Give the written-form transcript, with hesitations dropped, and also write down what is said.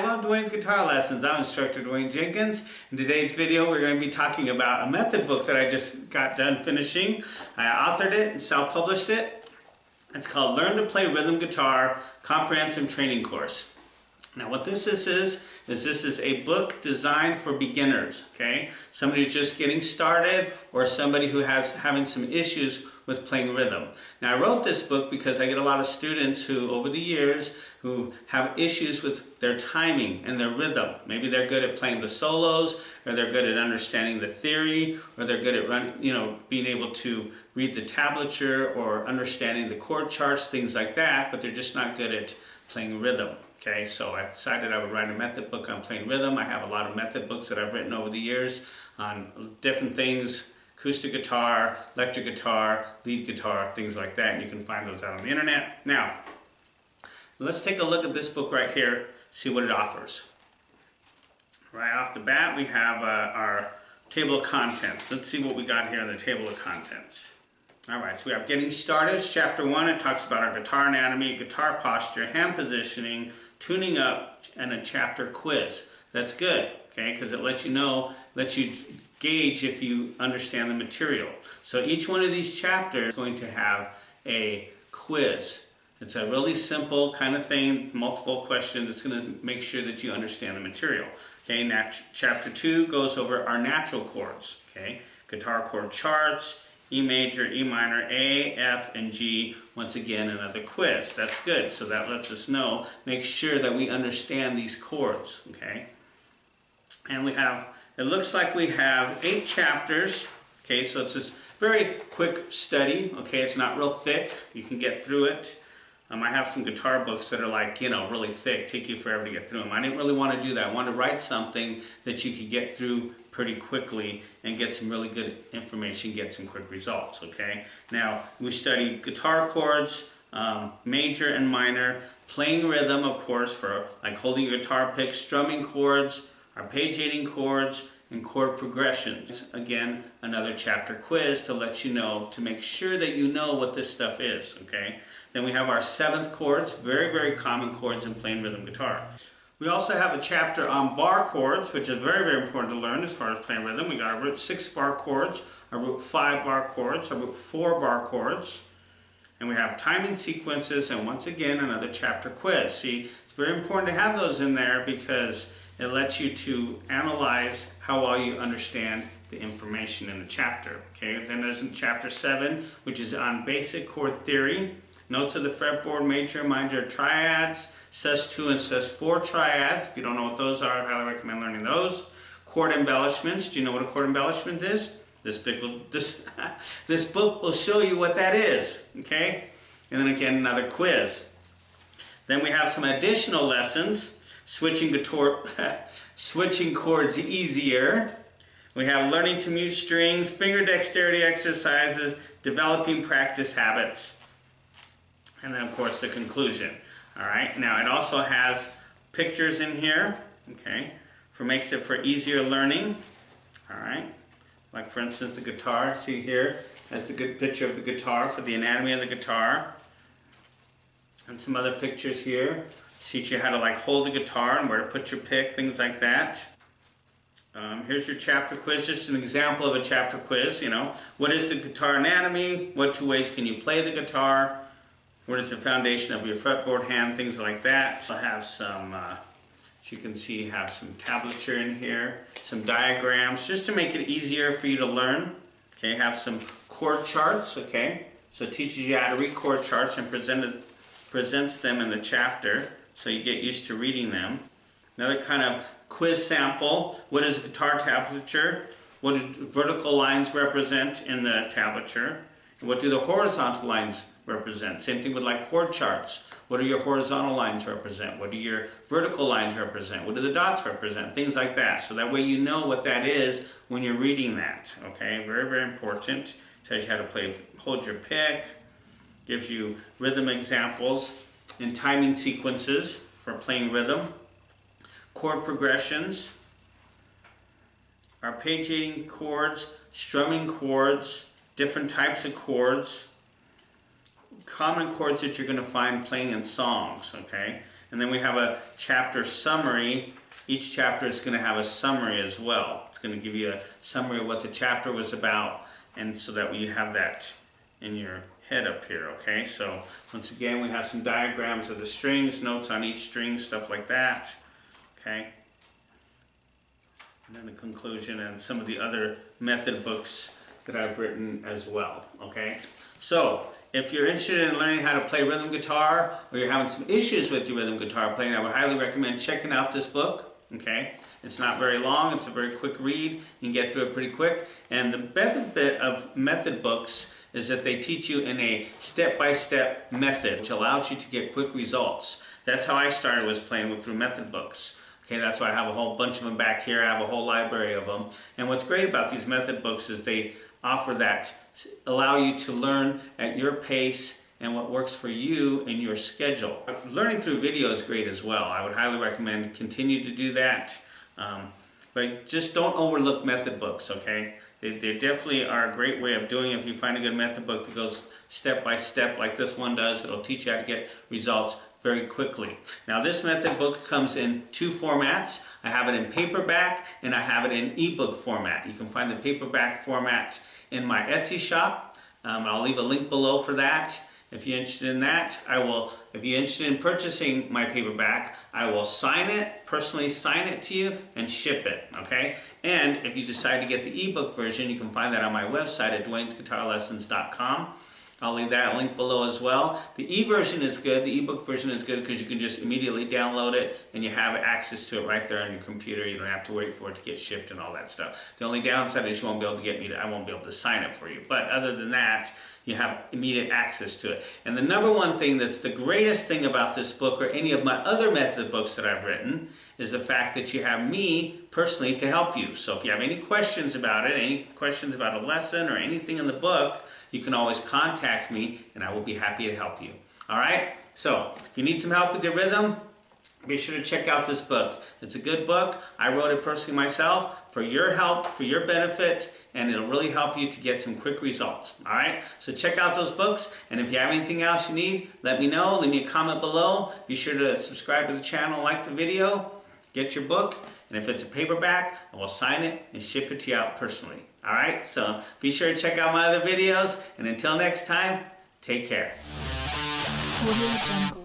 Hi, welcome to Dwayne's Guitar Lessons. I'm instructor Dwayne Jenkins. In today's video, we're going to be talking about a method book that I just got done finishing. I authored it and self-published it. It's called Learn to Play Rhythm Guitar Comprehensive Training Course. Now what this is this is a book designed for beginners, okay? Somebody who's just getting started or somebody who has having some issues with playing rhythm. Now I wrote this book because I get a lot of students who over the years who have issues with their timing and their rhythm. Maybe they're good at playing the solos, or they're good at understanding the theory, or they're good at being able to read the tablature or understanding the chord charts, things like that, but they're just not good at playing rhythm. Okay, so I decided I would write a method book on playing rhythm. I have a lot of method books that I've written over the years on different things, acoustic guitar, electric guitar, lead guitar, things like that, and you can find those out on the internet. Now, let's take a look at this book right here, see what it offers. Right off the bat, we have our table of contents. Let's see what we got here in the table of contents. Alright, so we have Getting Started, it's Chapter 1. It talks about our guitar anatomy, guitar posture, hand positioning, tuning up, and a chapter quiz. That's good, okay, because it lets you know, lets you gauge if you understand the material. So each one of these chapters is going to have a quiz. It's a really simple kind of thing, multiple questions. It's going to make sure that you understand the material. Okay, now Chapter 2 goes over our natural chords, okay, guitar chord charts, E major, E minor, A, F, and G. Once again, another quiz. That's good. So that lets us know, make sure that we understand these chords, okay? And we have, it looks like we have 8 chapters, okay? So it's this very quick study, okay? It's not real thick. You can get through it. I have some guitar books that are like, really thick, take you forever to get through them. I didn't really want to do that. I wanted to write something that you could get through pretty quickly and get some really good information, get some quick results, okay? Now, we study guitar chords, major and minor, playing rhythm, of course, for like holding your guitar pick, strumming chords, arpeggiating chords, and chord progressions. Again, another chapter quiz to let you know, to make sure that you know what this stuff is, okay? Then we have our 7th chords, very, very common chords in playing rhythm guitar. We also have a chapter on bar chords, which is very, very important to learn as far as playing rhythm. We got our root 6 bar chords, our root 5 bar chords, our root 4 bar chords, and we have timing sequences, and once again, another chapter quiz. See, it's very important to have those in there because it lets you to analyze how well you understand the information in the chapter. Okay, then there's in chapter 7, which is on basic chord theory, notes of the fretboard, major, minor triads, sus2 and sus4 triads. If you don't know what those are, I highly recommend learning those. Chord embellishments. Do you know what a chord embellishment is? This book will show you what that is. Okay, and then again another quiz. Then we have some additional lessons. Switching chords easier. We have learning to mute strings, finger dexterity exercises, developing practice habits, and then of course the conclusion. Alright, now it also has pictures in here, okay, makes it for easier learning. Alright, like for instance the guitar, see here, that's a good picture of the guitar for the anatomy of the guitar. And some other pictures here. Teach you how to like hold the guitar and where to put your pick, things like that. Here's your chapter quiz, just an example of a chapter quiz, What is the guitar anatomy? What 2 ways can you play the guitar? What is the foundation of your fretboard hand? Things like that. I'll have some, as you can see, have some tablature in here, some diagrams, just to make it easier for you to learn. Okay, have some chord charts, okay? So it teaches you how to read chord charts and presents them in the chapter, so you get used to reading them. Another kind of quiz sample. What is guitar tablature? What do vertical lines represent in the tablature? And what do the horizontal lines represent? Same thing with like chord charts. What do your horizontal lines represent? What do your vertical lines represent? What do the dots represent? Things like that. So that way you know what that is when you're reading that. Okay, very, very important. Tells you how to play, hold your pick. Gives you rhythm examples and timing sequences for playing rhythm. Chord progressions. Arpeggiating chords, strumming chords, different types of chords. Common chords that you're going to find playing in songs, okay? And then we have a chapter summary. Each chapter is going to have a summary as well. It's going to give you a summary of what the chapter was about, and so that you have that in your head up here, okay? So once again, we have some diagrams of the strings, notes on each string, stuff like that, okay? And then the conclusion and some of the other method books that I've written as well, okay? So if you're interested in learning how to play rhythm guitar, or you're having some issues with your rhythm guitar playing, I would highly recommend checking out this book. Okay, it's not very long, it's a very quick read, you can get through it pretty quick. And the benefit of method books is that they teach you in a step-by-step method, which allows you to get quick results. That's how I started, was playing through method books. Okay, that's why I have a whole bunch of them back here. I have a whole library of them. And what's great about these method books is they offer that, allow you to learn at your pace and what works for you in your schedule. Learning through video is great as well. I would highly recommend continue to do that. But just don't overlook method books, okay? They definitely are a great way of doing it. If you find a good method book that goes step by step like this one does, it'll teach you how to get results very quickly. Now this method book comes in two formats. I have it in paperback and I have it in ebook format. You can find the paperback format in my Etsy shop. I'll leave a link below for that. If you're interested in that, if you're interested in purchasing my paperback, I will sign it, personally sign it to you, and ship it, okay? And if you decide to get the ebook version, you can find that on my website at dwaynesguitarlessons.com. I'll leave that link below as well. The e-version is good, the ebook version is good because you can just immediately download it and you have access to it right there on your computer. You don't have to wait for it to get shipped and all that stuff. The only downside is you won't be able to get me to, I won't be able to sign it for you. But other than that, you have immediate access to it. And the number one thing that's the greatest thing about this book or any of my other method books that I've written is the fact that you have me personally to help you. So if you have any questions about it, any questions about a lesson or anything in the book, you can always contact me and I will be happy to help you. All right? So if you need some help with your rhythm, be sure to check out this book. It's a good book. I wrote it personally myself for your help, for your benefit, and it'll really help you to get some quick results. All right? So check out those books, and if you have anything else you need, let me know. Leave me a comment below. Be sure to subscribe to the channel, like the video, get your book, and if it's a paperback, I will sign it and ship it to you out personally. All right? So be sure to check out my other videos, and until next time, take care. Audio Jungle.